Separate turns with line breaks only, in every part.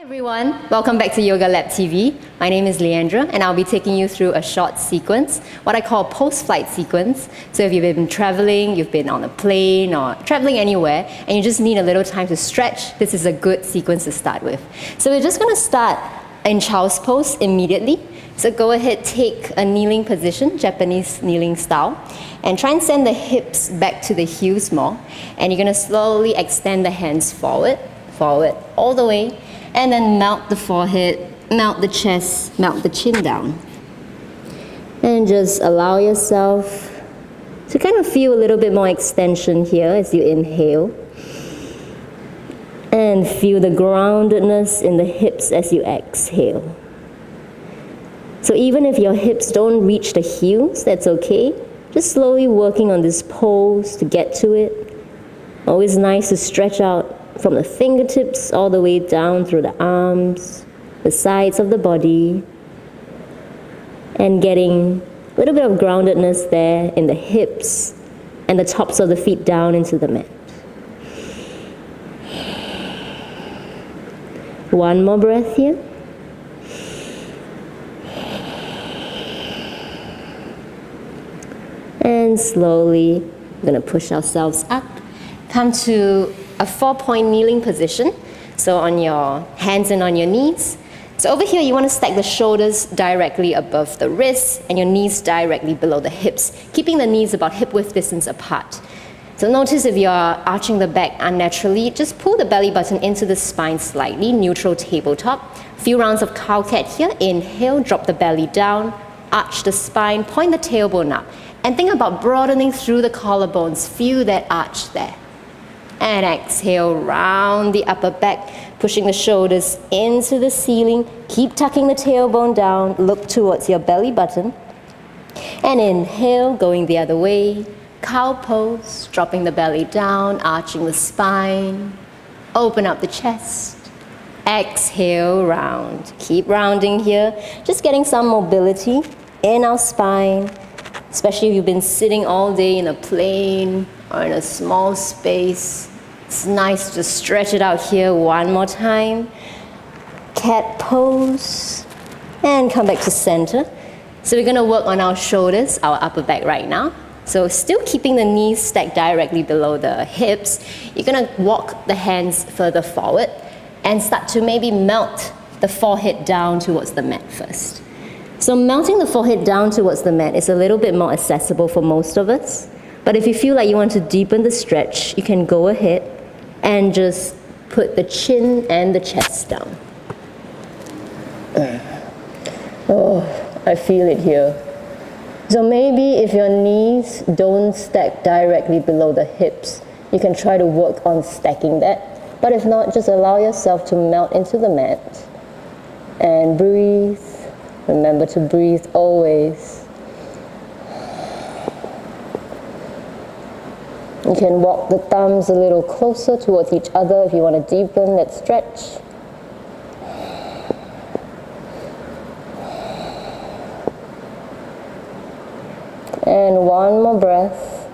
Everyone, welcome back to Yoga Lab TV. My name is Leandra and I'll be taking you through a short sequence, what I call a post-flight sequence. So if you've been traveling, you've been on a plane or traveling anywhere and you just need a little time to stretch, this is a good sequence to start with. So we're just going to start in child's pose immediately. So go ahead, take a kneeling position, Japanese kneeling style, and try and send the hips back to the heels more. And you're going to slowly extend the hands forward, all the way. And then melt the forehead, melt the chest, melt the chin down. And just allow yourself to kind of feel a little bit more extension here as you inhale. And feel the groundedness in the hips as you exhale. So even if your hips don't reach the heels, that's okay. Just slowly working on this pose to get to it. Always nice to stretch out from the fingertips all the way down through the arms, the sides of the body, and getting a little bit of groundedness there in the hips and the tops of the feet down into the mat. One more breath here. And slowly, we're going to push ourselves up. Come to a 4-point kneeling position. So on your hands and on your knees. So over here, you want to stack the shoulders directly above the wrists and your knees directly below the hips, keeping the knees about hip width distance apart. So notice if you're arching the back unnaturally, just pull the belly button into the spine slightly, neutral tabletop. Few rounds of cow cat here. Inhale, drop the belly down, arch the spine, point the tailbone up. And think about broadening through the collarbones. Feel that arch there. And exhale, round the upper back, pushing the shoulders into the ceiling. Keep tucking the tailbone down, look towards your belly button. And inhale, going the other way. Cow pose, dropping the belly down, arching the spine. Open up the chest. Exhale, round. Keep rounding here. Just getting some mobility in our spine, especially if you've been sitting all day in a plane or in a small space. It's nice to stretch it out here one more time. Cat pose. And come back to center. So we're going to work on our shoulders, our upper back right now. So still keeping the knees stacked directly below the hips. You're going to walk the hands further forward and start to maybe melt the forehead down towards the mat first. So melting the forehead down towards the mat is a little bit more accessible for most of us. But if you feel like you want to deepen the stretch, you can go ahead and just put the chin and the chest down. Oh, I feel it here. So maybe if your knees don't stack directly below the hips, you can try to work on stacking that. But if not, just allow yourself to melt into the mat and breathe. Remember to breathe always. You can walk the thumbs a little closer towards each other if you want to deepen that stretch. And one more breath.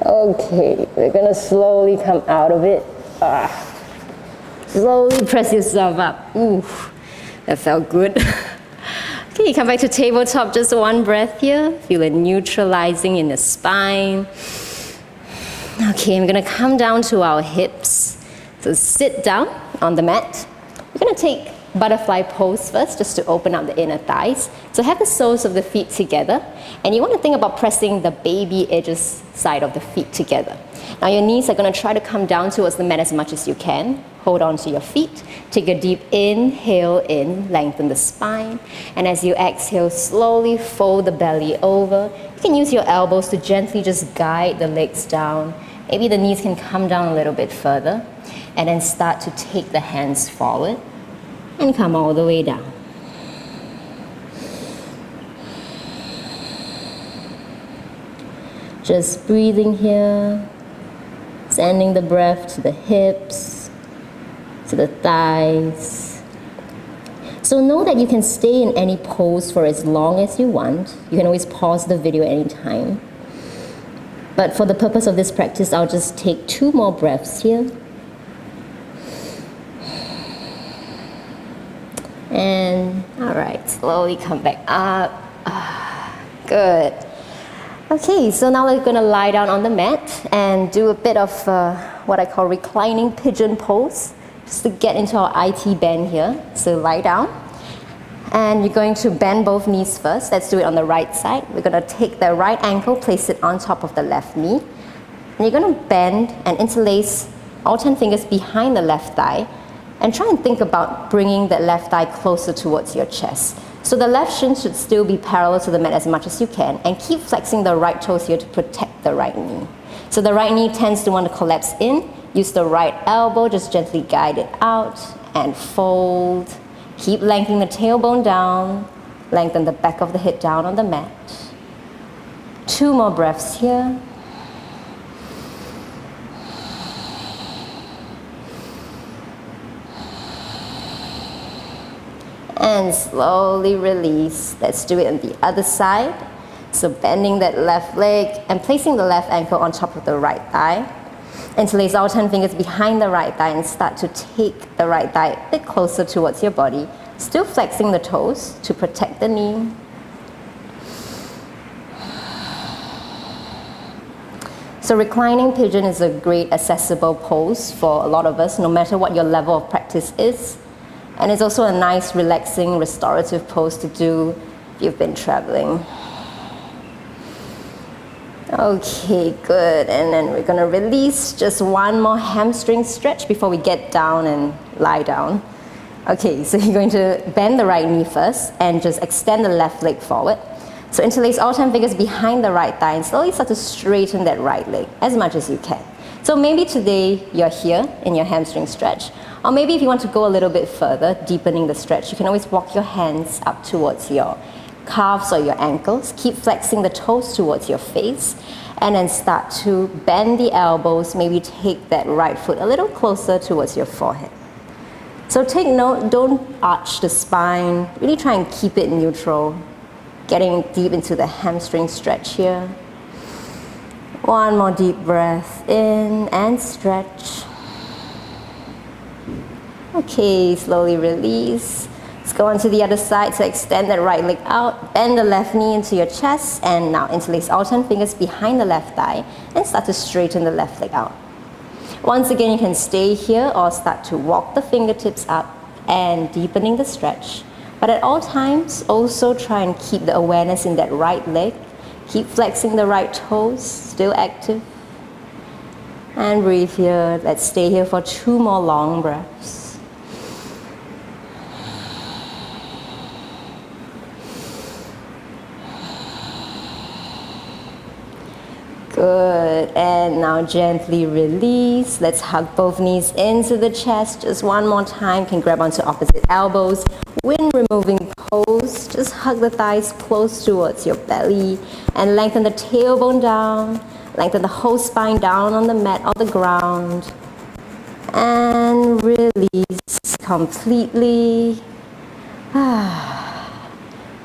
Okay, we're going to slowly come out of it. Slowly press yourself up. Ooh, that felt good. Okay, come back to tabletop, just one breath here. Feel it neutralizing in the spine. Okay, I'm gonna come down to our hips. So sit down on the mat. We're gonna take butterfly pose first, just to open up the inner thighs. So have the soles of the feet together. And you wanna think about pressing the baby edges side of the feet together. Now your knees are gonna try to come down towards the mat as much as you can. Hold on to your feet. Take a deep inhale in, lengthen the spine. And as you exhale, slowly fold the belly over. You can use your elbows to gently just guide the legs down. Maybe the knees can come down a little bit further. And then start to take the hands forward and come all the way down. Just breathing here. Sending the breath to the hips, to the thighs. So know that you can stay in any pose for as long as you want. You can always pause the video anytime. But for the purpose of this practice, I'll just take 2 more breaths here. And all right, slowly come back up. Good. Okay, so now we're gonna lie down on the mat and do a bit of what I call reclining pigeon pose, just to get into our IT bend here. So lie down, and you're going to bend both knees first. Let's do it on the right side. We're gonna take the right ankle, place it on top of the left knee, and you're gonna bend and interlace all 10 fingers behind the left thigh, and try and think about bringing that left thigh closer towards your chest. So the left shin should still be parallel to the mat as much as you can, and keep flexing the right toes here to protect the right knee. So the right knee tends to want to collapse in. Use the right elbow, just gently guide it out and fold. Keep lengthening the tailbone down, lengthen the back of the head down on the mat. 2 more breaths here. And slowly release. Let's do it on the other side. So bending that left leg and placing the left ankle on top of the right thigh. Interlace all 10 fingers behind the right thigh and start to take the right thigh a bit closer towards your body. Still flexing the toes to protect the knee. So reclining pigeon is a great accessible pose for a lot of us, no matter what your level of practice is. And it's also a nice, relaxing, restorative pose to do if you've been traveling. Okay, good. And then we're gonna release. Just 1 more hamstring stretch before we get down and lie down. Okay, so you're going to bend the right knee first and just extend the left leg forward. So interlace all 10 fingers behind the right thigh and slowly start to straighten that right leg as much as you can. So maybe today you're here in your hamstring stretch, or maybe if you want to go a little bit further, deepening the stretch, you can always walk your hands up towards your calves or your ankles. Keep flexing the toes towards your face, and then start to bend the elbows. Maybe take that right foot a little closer towards your forehead. So take note, don't arch the spine. Really try and keep it neutral. Getting deep into the hamstring stretch here. 1 more deep breath in and stretch. Okay, slowly release. Let's go on to the other side. So extend that right leg out, bend the left knee into your chest, and now interlace all 10 fingers behind the left thigh and start to straighten the left leg out. Once again, you can stay here or start to walk the fingertips up and deepening the stretch. But at all times, also try and keep the awareness in that right leg. Keep flexing the right toes, still active. And breathe here. Let's stay here for 2 more long breaths. Good, and now gently release. Let's hug both knees into the chest. Just 1 more time. Can grab onto opposite elbows. Wind removing pose. Just hug the thighs close towards your belly and lengthen the tailbone down. Lengthen the whole spine down on the mat or the ground. And release completely.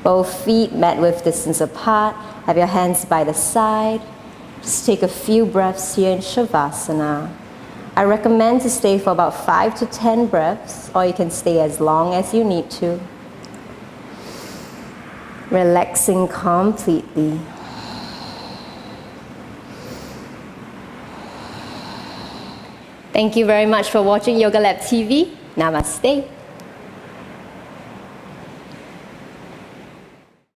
Both feet mat width distance apart. Have your hands by the side. Just take a few breaths here in Shavasana. I recommend to stay for about 5 to 10 breaths, or you can stay as long as you need to. Relaxing completely. Thank you very much for watching Yoga Lab TV. Namaste.